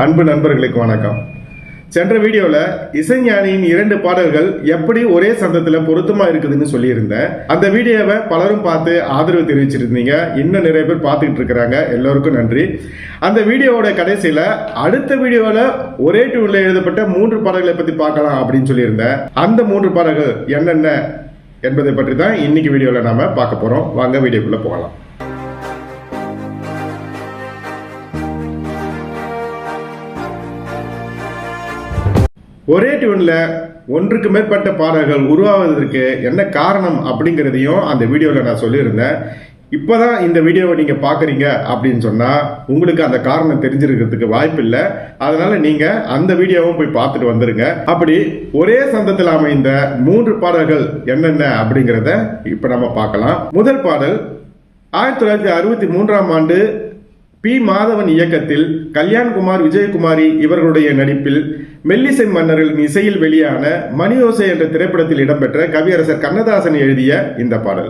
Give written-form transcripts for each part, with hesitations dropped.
அன்பு நண்பர்களுக்கு வணக்கம். சென்ற வீடியோல இசைஞானியின் 2 பாடல்கள் எப்படி ஒரே சந்தத்துல பொருத்தமா இருக்குதுன்னு சொல்லியிருந்தேன். அந்த வீடியோவை பலரும் பார்த்து ஆதரவு தெரிவிச்சிருந்தீங்க. இன்னும் நிறைய பேர் பார்த்துக்கிட்டு இருக்கிறாங்க. எல்லோருக்கும் நன்றி. அந்த வீடியோவோட கடைசியில அடுத்த வீடியோல ஒரே டியூன்ல எழுதப்பட்ட 3 பாடல்களை பத்தி பார்க்கலாம் அப்படின்னு சொல்லியிருந்தேன். அந்த 3 பாடல்கள் என்னென்ன என்பதை பற்றி தான் இன்னைக்கு வீடியோல நாம பார்க்க போறோம். வாங்க வீடியோக்குள்ள போகலாம். ஒரே டியூன்ல ஒன்றுக்கு மேற்பட்ட பாடல்கள் உருவாவதற்கு என்ன காரணம் அப்படிங்கிறதையும் அந்த வீடியோல நான் சொல்லியிருந்தேன். இப்பதான் இந்த வீடியோவை நீங்க பாக்குறீங்க அப்படின்னு சொன்னா உங்களுக்கு அந்த காரணம் தெரிஞ்சிருக்கிறதுக்கு வாய்ப்பு இல்லை. அதனால நீங்க அந்த வீடியோவும் போய் பார்த்துட்டு வந்துருங்க. அப்படி ஒரே சந்தத்தில் அமைந்த 3 பாடல்கள் என்னென்ன அப்படிங்கிறத இப்ப நம்ம பார்க்கலாம். முதல் பாடல் 1963ஆம் ஆண்டு பி மாதவன் இயக்கத்தில் கல்யாண்குமார் விஜயகுமாரி இவர்களுடைய நடிப்பில் மெல்லிசை மன்னர்களின் இசையில் வெளியான மணியோசை என்ற திரைப்படத்தில் இடம்பெற்ற கவியரசர் கண்ணதாசன் எழுதிய இந்த பாடல்.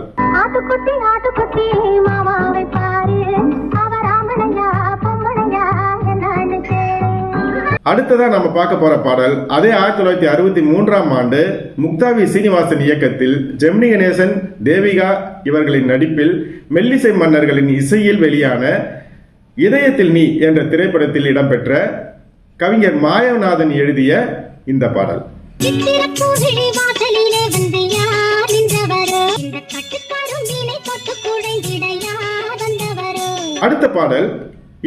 அடுத்ததா நம்ம பார்க்க போற பாடல் அதே 1963ஆம் ஆண்டு முக்தாவி சீனிவாசன் இயக்கத்தில் ஜெமினி கணேசன் தேவிகா இவர்களின் நடிப்பில் மெல்லிசை மன்னர்களின் இசையில் வெளியான இதயத்தில் நீ என்ற திரைப்படத்தில் இடம்பெற்ற கவிஞர் மாயவநாதன் எழுதிய இந்த பாடல். அடுத்த பாடல்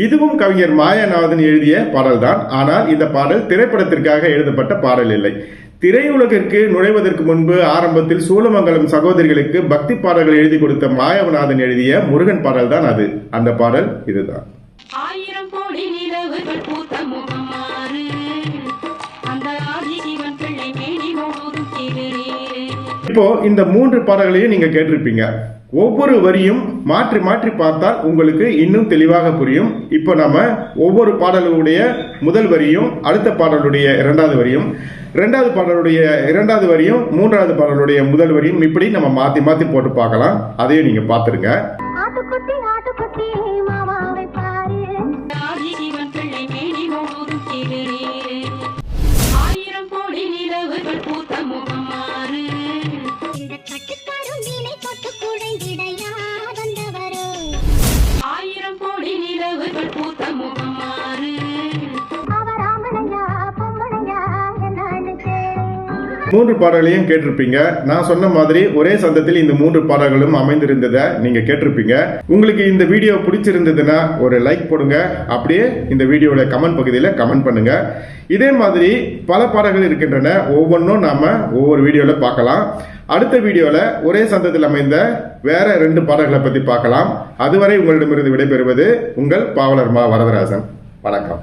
இதுவும் கவிஞர் மாயவநாதன் எழுதிய பாடல்தான். ஆனால் இந்த பாடல் திரைப்படத்திற்காக எழுதப்பட்ட பாடல் இல்லை. திரையுலகிற்கு நுழைவதற்கு முன்பு ஆரம்பத்தில் சூலமங்கலம் சகோதரிகளுக்கு பக்தி பாடல்கள் எழுதி கொடுத்த மாயவநாதன் எழுதிய முருகன் பாடல் தான் அது. அந்த பாடல் இதுதான். ஆயிரம் கோடி நிலவுகள் பூத்த முகம் மாறு அந்த ஆதிசிவன் பிள்ளை மேடி முழுவதும் திகழே. இப்போ இந்த 3 பாடல்களையும் நீங்க கேட்டிருப்பீங்க. ஒவ்வொரு வரியும் மாற்றி மாற்றி பார்த்தால் உங்களுக்கு இன்னும் தெளிவாக புரியும். இப்போ நாம ஒவ்வொரு பாடலுடைய முதல் வரியும் அடுத்த பாடலுடைய 2வது வரியும் 2வது பாடலுடைய 2வது வரியும் 3வது பாடலுடைய முதல் வரியும் இப்படி நம்ம மாத்தி மாத்தி போட்டு பார்க்கலாம். அதையும் நீங்க பார்த்துருங்க. ஆயிரம் கோடி நிலவுகள் பூத்த முகம் மாறு ஆயிரம் கோடி நிலவுகள் பூத்த முகம் மாறு. 3 பாடல்களையும் கேட்டிருப்பீங்க. நான் சொன்ன மாதிரி ஒரே சந்தத்தில் இந்த 3 பாடல்களும் அமைந்திருந்ததை நீங்க கேட்டிருப்பீங்க. உங்களுக்கு இந்த வீடியோ பிடிச்சிருந்ததுன்னா ஒரு லைக் போடுங்க. அப்படியே இந்த வீடியோட கமெண்ட் பகுதியில் கமெண்ட் பண்ணுங்க. இதே மாதிரி பல பாடல்கள் இருக்கின்றன. ஒவ்வொன்றும் நாம ஒவ்வொரு வீடியோல பார்க்கலாம். அடுத்த வீடியோல ஒரே சந்தத்தில் அமைந்த வேற 2 பாடல்களை பத்தி பார்க்கலாம். அதுவரை உங்களிடமிருந்து விடைபெறுவது உங்கள் பாவலர் மா வரதராசன். வணக்கம்.